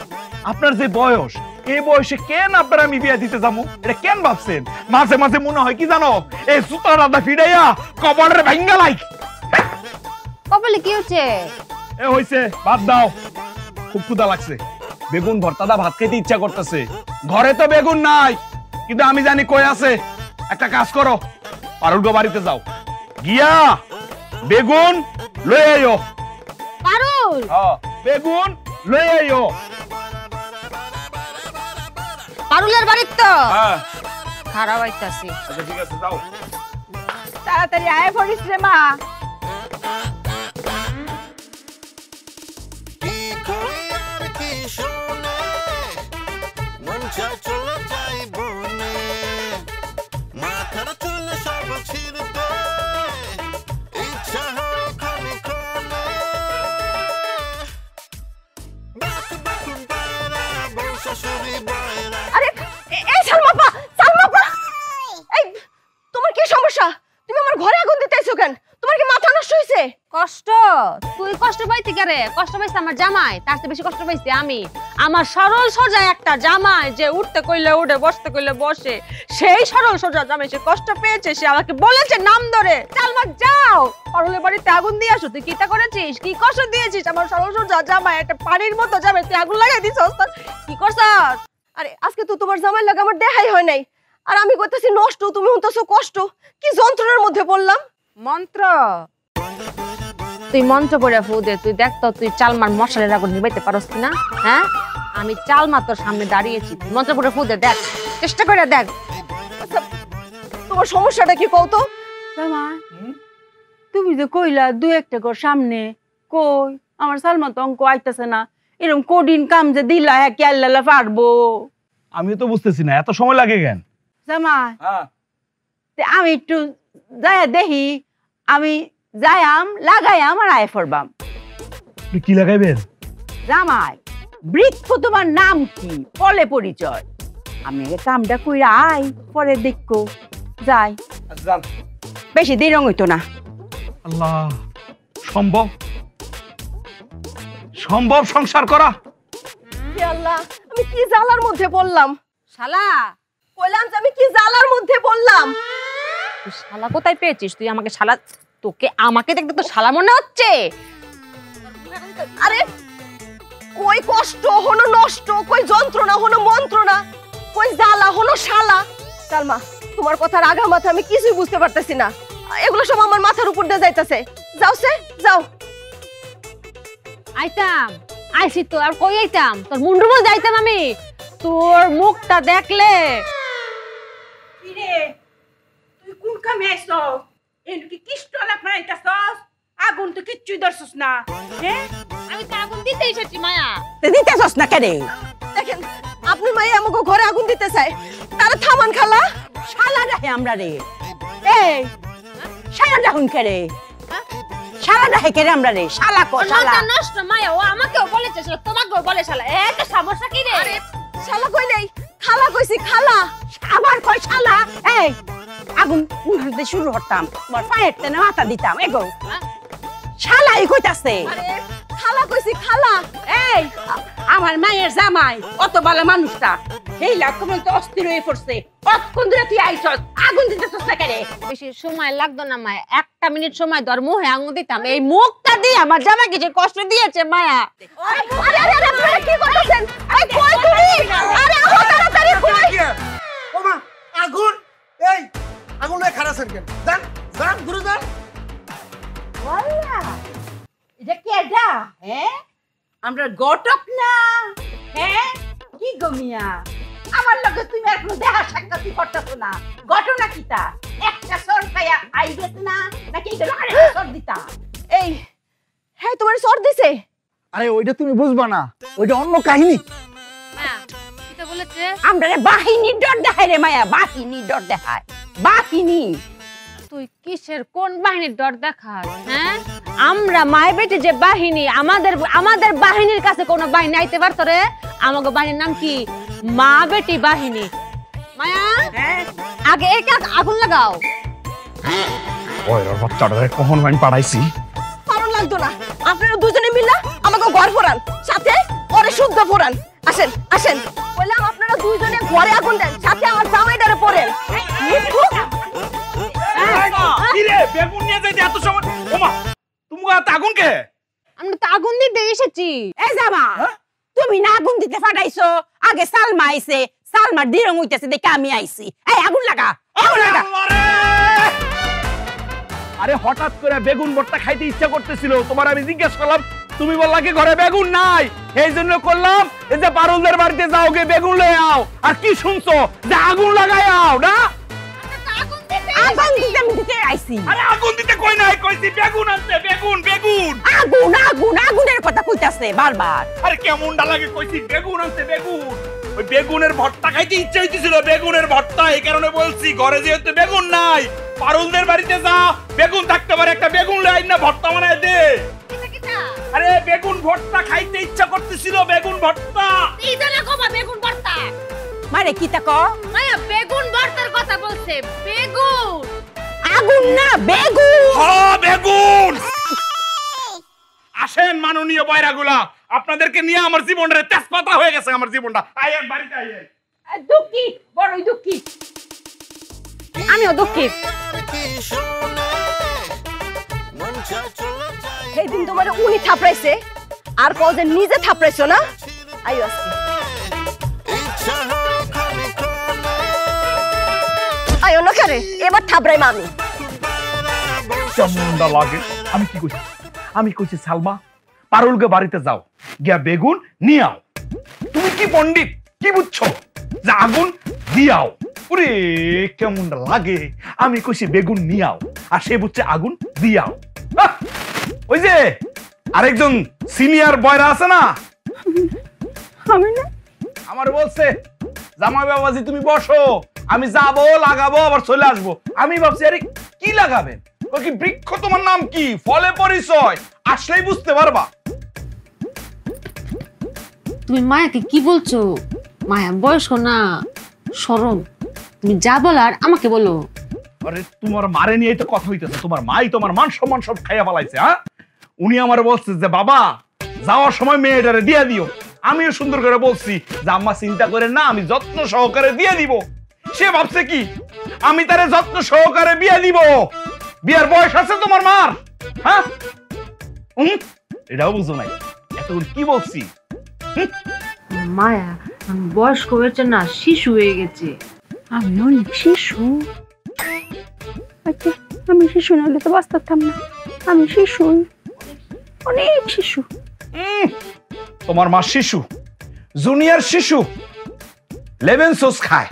আপনার যে বয়স, এই বয়সে কেন আপনার আমি বিয়া দিতে যাবো? এটা কেন ভাবছেন? মাঝে মাঝে মনে হয় কি জানো, এই জুতা রাধা ফিরাইয়া কপালের ভাঙ্গা লাই। কপালে কি হচ্ছে? এ হইছে, বাদ দাও। খুব ক্ষুধা লাগছে, বেগুন ভর্তাটা ভাত খেতে ইচ্ছা করতেছে। ঘরে তো বেগুন নাই, কিন্তু আমি জানি কই আছে। একটা কাজ করো, পারুল গো বাড়িতে যাও, গিয়া বেগুন লয়ে আইও। পারুল? বেগুন লয়ে আইও। পারুলের বাড়ির তো? হ্যাঁ। খারাপ হইতাছি। আচ্ছা ঠিক আছে, যাও। তাড়াতাড়ি আয় পড়িস রে মা। আরে এই সালমাপা, সালমাপা, এই তোমার কি সমস্যা? তুমি আমার ঘরে আগুন দিতেছো কেন? তোমার কি মাথা নষ্ট হইছে? কষ্ট? তুই কষ্ট পাইতে কেরে? কষ্ট পাইছে আমার জামাই, তার চেয়ে বেশি কষ্ট পাইছি আমি। আমার সরল সোজা একটা জামাই, যে উঠতে কইলে উঠে, বসতে কইলে বসে, সেই সরল সোজা জামাই সে কষ্ট পেয়েছে। সে আমাকে বলেছে নাম ধরে, চালমা যাও পারুলের বাড়িতে আগুন দিয়ে আসো। তুই কিটা করেছিস? কি কষ্ট দিয়েছিস আমার সরল সোজা জামাই? একটা পানির মতো জামাই তুই আগুন লাগাই দিছস। কি করছস? আরে আজকে তো তোমার জামাই লাগে আমার দেখাই হয় নাই, আর আমি কইতাছি নষ্ট, তুমি শুনতেছো কষ্ট। কি যন্ত্রণার মধ্যে পড়লাম। মন্ত্র? তুই মন্ত্র পড়ে ফু দে। তুই দেখ তো তুই চালমার মশালের আগুন নিবাইতে পারস কিনা। হ্যাঁ, আমি চালমা তোর সামনে দাঁড়িয়েছি, তুই মন্ত্র পড়ে ফু দে, দেখ, চেষ্টা করে দেখ। আচ্ছা তোমার সমস্যাটা কি কও তো? জামাই, তুমি যে কইলা দু একটা ঘর সামনে, কই আমার সালমা তো অঙ্ক আইতাছে না। এরকম কঠিন কাম যে দিলা, হ্যাঁ কি আল্লাহ পারবো? আমি তো বুঝতেছি না এত সময় লাগে কেন। জামাই, হ্যাঁ, আমি একটু যায়া দেখি, আমি যায়াম লাগাইয়াম আর আয় ফরবাম। কি লাগাইবেন? জামাই, বৃক্ষ তোমার নাম কি, ফলে পরিচয়। আমি এই কামটা কইরা আই, পরে দেখো যাই। বেশি দিন হইতো না। আল্লাহ, সম্ভব? সম্ভব সংসার করা? হে আল্লাহ, আমি কি জ্বালার মধ্যে পড়লাম। শালা, কইলাম যে আমি কি জ্বালার মধ্যে পড়লাম। তুই শালা কোথায় পেয়েছিস? তুই আমাকে শালা, তোকে আমাকে দেখতে তো শালা মনে হচ্ছে। আরে কই কষ্ট হলো নষ্ট, কই যন্ত্রণা হলো মন্ত্রণা, কই জ্বালা হলো শালা। সালমা, তোমার কথার আগা মাথা আমি কিছুই বুঝতে পারতেছি না। এগুলো সব আমার মাথার উপর দিয়ে যাইতাছে। যাও সে যাও। আইতাম, আইসি তো, আর কই আইতাম? তোর মুন্ডু বল যাইতাম আমি। তোর মুখটা দেখলে। কিরে, তুই কোন কামে আইছস? এনকি কিষ্ট লাফাইতাছস? আগুন তো কিচ্ছুই ধরছস না। হ্যাঁ, আমি তো আগুন দিতে এসেছি মায়া। তে দিতেছস না কেন? দেখেন আপনি মাইয়া আমাকে ঘরে আগুন দিতে চায়, তারা থামান খালা। শালা রাহে আমরা রে। এই শালা রাহুন করে, শালা ডাহে কেরে আমরা রে শালা কো শালা মাথা নষ্ট মায়া ও আমাকেও বলেছে শালা তোমাকেও বলে শালা একটা সমস্যা কি রে আরে শালা কই নাই, খালা কইছি খালা। আবার কই শালা এই আগুন উনাতে শুরু হতাম তোমার পায়ের টেনে মাথা দিতাম এগো শালাই কইতাছে আরে খালা কইছি খালা। এই আমার মায়ের জামাই অত ভালো মানুষটা এই লাখ কমল তো অস্থির হয়ে পড়ছে কতক্ষণ ধরে তুই আইছস আগুন দিতেছস না কেরে বেশি সময় লাগতো না মায়া, একটা মিনিট সময় ধর মুখে আঙুল দিতাম, এই মুখটা দিয়ে আমার জামাইকে যে কষ্ট দিয়েছে মায়া। আরে আরে আরে আপনারা কি করতেছেন? এই কই তুমি? আরে আহো তাড়াতাড়ি কই। ও মা আগুন, এই আগুন লয়ে খারাপ আছেন কেন? যান যান দূরে যান। ওয়াল্লা এটা কি এটা হ্যাঁ আমরা গটক না হ্যাঁ কি গমিয়া আমার লগে তুমি এখনো দেখা সাক্ষাৎই করতেছো না ঘটনা কিটা একটা সর খায়া আই গেছ না নাকি এটা আরেকটা সর দিতা এই হ্যাঁ তোমার সর দিছে? আরে ওইটা তুমি বুঝবা না, ওইটা অন্য কাহিনী। মায়া কিটা বলেছে? আমরা রে বাহিনীর ডর দেখায় রে মায়া বাহিনীর ডর দেখায় বাহিনী তুই কিসের কোন বাহিনীর ডর দেখাস? হ্যাঁ আমরা মায় বেটি যে বাহিনী, আমাদের বাহিনীর কাছে কোনো বাহিনী আইতে পারতো রে? আমাগো বাহিনীর নাম কি? মা বেটি বাহিনী। মায়া আগে একা আগুন লাগাও। ওই বাচ্চাটারে কখন আমি পাঠাইছি পারন লাগতো না, আপনারা দুজনে মিলে আমাকে ঘর ফোরান, সাথে ওরে শুদ্ধ ফোরান। আসেন আসেন বললাম আপনারা দুজনে ঘরে আগুন দেন, সাথে আমার জামাইটারে পড়েন। কিরে বেগুন নিয়ে যাইতে এত সময় ওমা তুমি এত আগুন কে আমরা তো আগুন দিতে এসেছি। এই জামা তুমি না আগুন দিতে ফাটাইছো আগে সালমা আইছে সালমার দিরং হইতেছে দেখে আমি আইছি এই আগুন লাগা আগুন লাগা আরে হঠাৎ করে বেগুন ভর্তা খাইতে ইচ্ছা করতেছিল তোমার আমি জিজ্ঞেস করলাম তুমি বললা কি ঘরে বেগুন নাই এই জন্য করলাম এই যে পারুলদের বাড়িতে যাও গে বেগুন লয়ে আও আর কি শুনছো যে আগুন লাগাই আও না আগুন দিতে আমি দিতে আইছি আরে আগুন দিতে কই নাই কইছি বেগুন আনতে বেগুন বেগুন আগুন আগুন আগুনের কথা কইতাছে বারবার আরে কেমনটা লাগে কইছি বেগুন আনতে বেগুন ওই বেগুনের ভর্তা খাইতে ইচ্ছা হইতেছিল বেগুনের ভর্তা এই কারণে বলছি ঘরে যেহেতু বেগুন নাই পারুলদের বাড়িতে যা বেগুন থাকতে পারে একটা বেগুন লয়ে আইনা ভর্তা বানায় দে আরে বেগুন ভর্তা খাইতে ইচ্ছা করতেছিল বেগুন ভর্তা ইদানা কমা বেগুন ভর্তা মারে কি তাকো মায়া বেগুন ভর্তার কথা বলছে। বেগুন আগুন না বেগুন হ্যাঁ বেগুন আসেন মাননীয় বয়রাগুলা আপনাদেরকে নিয়ে আমার জীবনটা তেজপাতা হয়ে গেছে আমার জীবনটা আইয়েন বাড়িতে আইয়েন দুঃখী বড়ই দুঃখী আমিও দুঃখিত। সেই দিন তোমার উনি থাপড়াইছে আর কজন নিজে থাপড়াইছো না? আইও আজকে আইও না করে এবার থাপড়াই মামি। কেমনটা লাগে আমি কি কইছি আমি কইছি সালমা পারুলকে বাড়িতে যাও গিয়া বেগুন নিয়ে আও তুমি কি পণ্ডিত কি বুঝছো যে আগুন দিয়াও ওরে কেমনটা লাগে আমি কইছি বেগুন নিয়ে আও আর সে বুঝছে আগুন দিয়াও ওই যে আরেকজন সিনিয়র বয়রা আছে না আমি না আমার বলছে জামাই বাবাজি তুমি বসো আমি যাবো লাগাবো আবার চলে আসবো আমি ভাবছি আরে কি লাগাবেন কি বৃক্ষ তোমার নাম কি ফলে পরিচয় আসলেই বুঝতে পারবা তুমি মায়াকে কি বলছো? মায়া বয়স্ক না, শরম। তুমি যা বলার আমাকে বলো। আরে তোমার মারে নিয়ে তো কথা হইতেছে তোমার মাই তোমার মান সম্মান সব খাইয়া ফেলাইছে হ্যাঁ উনি আমার বলছে যে বাবা যাওয়ার সময় মেয়েটারে দিয়ে দিও আমিও সুন্দর করে বলছি যে আম্মা চিন্তা করে না আমি যত্ন সহকারে দিয়ে দিব সে ভাবছে কি আমি তারে যত্ন সহকারে বিয়ে দিব বিয়ার বয়স আছে তোমার মার হ্যাঁ এটাও বুঝো নাই এতক্ষণ কি বলছি মায়া আমি বয়স্ক হয়েছে না, শিশু হয়ে গেছে। আমি অনেক শিশু আচ্ছা আমি শিশু না হলে তো বাঁচতাম না আমি শিশু অনেক শিশু তোমার মা শিশু জুনিয়র শিশু লেমন সস খায়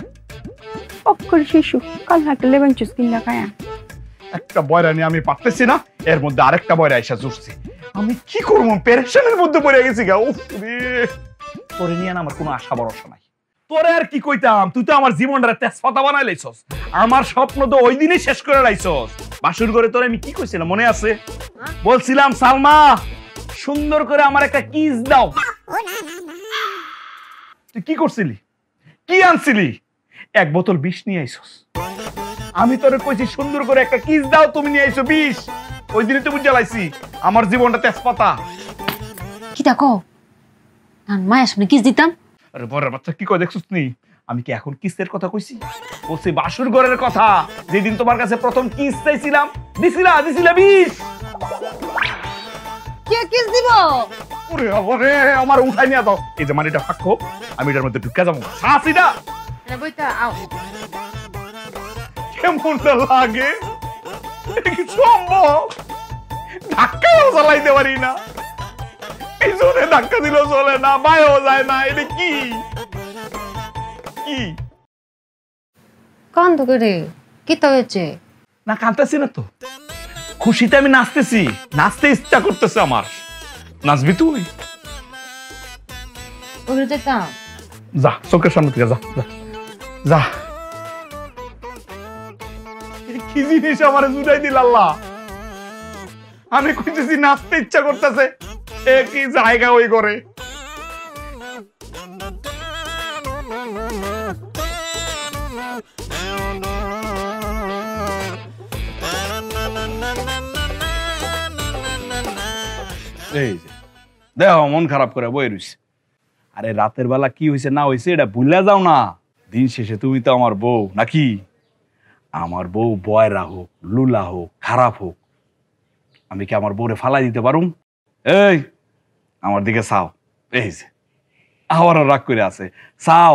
অক্ষর শিশু কাল হাতে লেমন জুস কিনা খায় একটা বয়রা নিয়ে আমি পারতেছি না এর মধ্যে আরেকটা বয়রা এসে জুড়ছে আমি কি করবো পেরেশানের মধ্যে পড়ে গেছি গা উফ রে তোরে নিয়ে না আমার কোনো আশা ভরসা নাই তোরে আর কি কইতাম, তুই তো আমার জীবনটা তেজপাতা বানাই লাইছস। আমার স্বপ্ন তো ওই দিনই শেষ করে লাইছস। বাসুর ঘরে তোরে আমি কি কইছিলাম মনে আছে? বলছিলাম সালমা সুন্দর করে আমার একটা কিস দাও। তুই কি করছিলি? কি আনছিলি? এক বোতল বিষ নিয়ে আইছস। আমি তোরে কইছি সুন্দর করে একটা কিস দাও, তুমি নিয়ে আইছো বিষ। ওই দিনই তো বুঝা লাইছি আমার জীবনটা তেজপাতা। কি দেখো মায়ের সামনে কিস দিতাম। আরে বড় বাচ্চা কি কয় দেখছস নি? আমি কি এখন কিসের কথা কইছি? বলছি বাসুর ঘরের কথা। যেদিন তোমার কাছে প্রথম কিস চাইছিলাম দিছিলা বিষ। কে কিস দিব? ওরে ওরে আমার উঠাই নিয়ে দাও। এই যে মানিটা ফাঁকো, আমি এটার মধ্যে ঢুকে যাবো। হাসিটা বইটা আও। কেমনটা লাগে? এটা কি সম্ভব? ধাক্কাও চালাইতে পারি না, পিছনে ধাক্কা দিলেও চলে না, বায়ও যায় না। এটা কি কি কান্দ করে কি তো হয়েছে? না কাঁদতেছি না তো, খুশিতে আমি নাচতেছি। নাচতে ইচ্ছা করতেছে আমার। নাচবি তুই? ওগুলো যেতাম। যা চোখের সামনে থেকে যা যা যা। এটা কি জিনিস আমার জুড়াই দিল আল্লাহ। আমি খুঁজেছি নাচতে ইচ্ছা করতেছে, এ কি জায়গা ওই করে। এই যে দেহ মন খারাপ করে বই রইছে। আরে রাতের বেলা কি হয়েছে না হয়েছে এটা ভুলে যাও না। দিন শেষে তুমি তো আমার বউ নাকি? আমার বউ বয়রা হোক, লুলা হোক, খারাপ হোক, আমি কি আমার বউরে ফালাই দিতে পারুম? এই আমার দিকে চাও। এই যে আবারও রাগ করে আছে, চাও।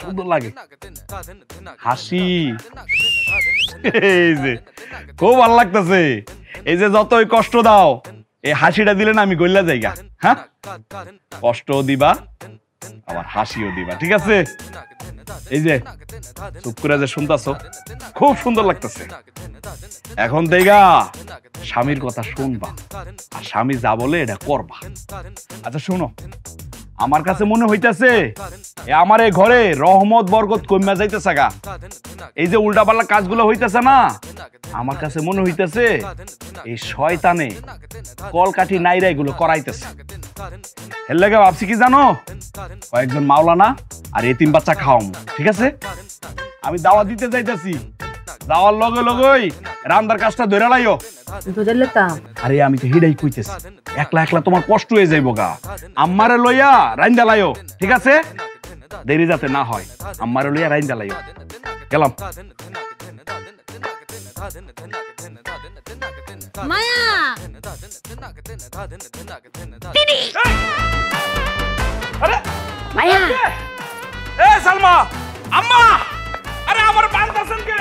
সুন্দর লাগে হাসি। এই যে খুব ভালো লাগতেছে। এই যে যতই কষ্ট দাও, এই হাসিটা দিলে না আমি গইলা যাইগা। হ্যাঁ, কষ্টও দিবা আবার হাসিও দিবা, ঠিক আছে? এই যে চুপ করে যে শুনতাছো, খুব সুন্দর লাগতেছে। এখন দেইগা স্বামীর কথা শুনবা, আর স্বামী যা বলে এটা করবা। আচ্ছা শুনো, আমার কাছে মনে হইতাছে আমার এই ঘরে রহমত বরকত কইমা যাইতেছে গা। এই যে উল্টাপাল্টা কাজগুলো হইতেছে না, আমার কাছে মনে হইতেছে এই শয়তানে কলকাঠি নাইরা এগুলো করাইতেছে। এর লাগে ভাবছি কি জানো, কয়েকজন মাওলানা আর এতিম বাচ্চা খাওয়াম, ঠিক আছে? আমি দাওয়া দিতে যাইতেছি, দাওয়ার লগে লগেই রান্দার কাজটা ধরে লাইও। আরে আমি তো হিডাই কইতেছি, একলা একলা তোমার কষ্ট হয়ে যাইব গা। আম্মারে লইয়া রাইন্দা লাইও, ঠিক আছে? দেরি যাতে না হয়, আম্মারে লইয়া রাইন্দা লাইও। গেলাম। মায়া আরে মায়া এ সালমা, আম্মা, আরে আমার বান্দাছেন কে?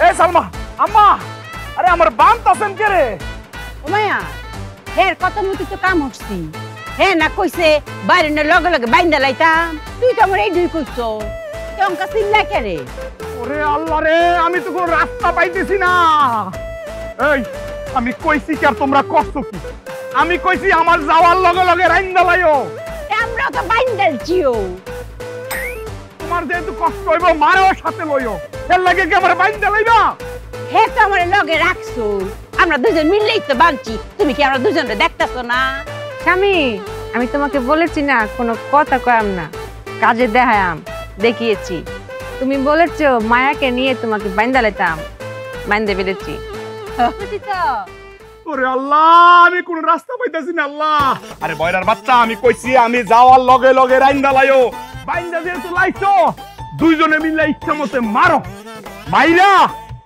এ সালমা, আম্মা, আরে আমার বান্দাছেন কে রে? ও মায়া, হের কত মতো তো কাম হচ্ছি। হে না কইছে বাইরে না লগে লগে বাইন্দা লাইতাম, তুই তো আমার এই দুই কইছো। টঙ্কা চিল্লা কে রে? ওরে আল্লাহ রে, আমি তো কোনো রাস্তা পাইতেছি না। এই আমি কইছি কি আর তোমরা করছো কি? আমি কইছি আমার যাওয়ার লগে লগে রাইন্দা লাইও। আমরা তো বাইন্দালছিও। তোমার যেহেতু কষ্ট হইব, মারও সাথে লইও। এর লাগে কি আমার বাইন্দা লাইবা? হে তো আমার লগে রাখছো, আমরা দুজন মিললেই তো বানছি। তুমি কি আমরা দুজনে দেখতেছো না? স্বামী, আমি তোমাকে বলেছি না কোনো কথা কয়াম না, কাজে দেখায়াম, দেখিয়েছি। তুমি বলেছো মায়াকে নিয়ে তোমাকে বাইন্দা লাইতাম, বাইন্দে পেরেছি। বুঝি তো? ওরে আল্লাহ, আমি কোন রাস্তা পাইতাছি না আল্লাহ। আরে বয়রার বাচ্চা, আমি কইছি আমি যাওয়ার লগে লগে রাইন্দা লাইও। বাইন্দা যেহেতু লাইছো, দুইজনে মিলে ইচ্ছা মতে মারো, মাইরা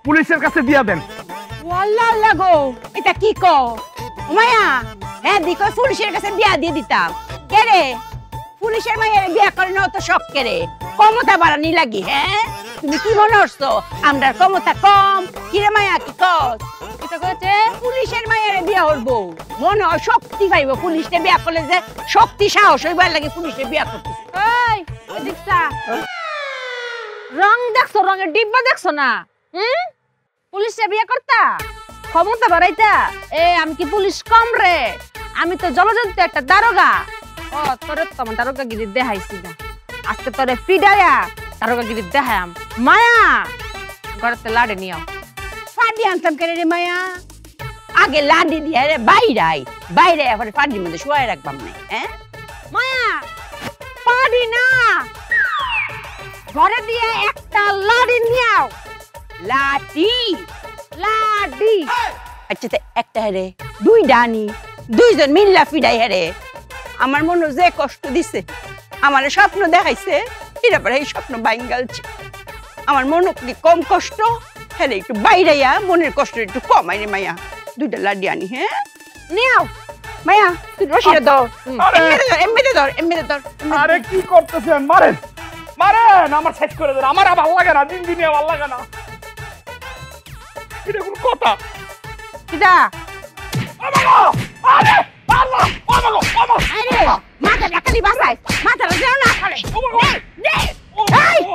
পুলিশের কাছে দিয়া দেন। ওয়াল্লাহ আল্লাহ গো, এটা কি কো? ও মায়া, হ্যাঁ দিকো পুলিশের কাছে বিয়া দিয়ে দিতাম। কে রে? পুলিশের মায়ের বিয়া করে না তো শখ কে রে? ক্ষমতা বাড়ানি লাগি? হ্যাঁ, তুমি কি মনে করছো আমরা ক্ষমতা কম? কিরে মায়া কি কস? এটা কইছে পুলিশের মায়ের বিয়া হইবো, মনে হয় শক্তি পাইব। পুলিশে বিয়া করলে যে শক্তি সাহস হইবার লাগে পুলিশে বিয়া করতেছে। এই, ওই দেখছা? রং দেখছো, রঙের ডিব্বা দেখছো না? পুলিশে বিয়ে করতা, ক্ষমতা বাড়াইতা। এ আমি কি পুলিশ কম রে? আমি তো জলজন্ত একটা দারোগা। ও তোরে তো আমার দারোগাগিরি দেখাইছি না, আজকে তোরে ফিডায়া দারোগাগিরি দেখায়াম। মায়া ঘরেতে লাড়ে নিও। ফাডি আনতাম কেন রে মায়া? আগে লাডি দিয়ে রে বাইরাই বাইরে এবারে ফাডির মধ্যে শুয়াই রাখবাম না। হ্যাঁ মায়া পারি না, ঘরে দিয়ে একটা লাড়ি নিও। লাঠি লাডি আচ্ছা তো একটা হেরে দুই ডানি দুইজন মিল্লা ফিডাই হেরে আমার মনে যে কষ্ট দিছে আমার স্বপ্ন দেখাইছে এর পরে এই স্বপ্ন বাইঙ্গালছে আমার মনে কি কম কষ্ট হেরে একটু বাইরাইয়া মনের কষ্ট একটু কমাই রে মায়া দুইটা লাডি আনি। হ্যাঁ নিও। মায়া তুই রশিটা ধর আরে! এমনিতে ধর এমনিতে ধর আরে কি করতেছেন? মারেন মারেন, আমার শেষ করে দেন। আমার আর ভালো লাগে না, দিন দিনে ভালো লাগে না। এটা কোন কথা? কিটা আমাগো! আরে! আল্লাহ! আমাগো! আমাগো! আরে মাথা ডাকালি বাসাই মাথাটা যেন না করে আমাগো! নে ও! এই ও!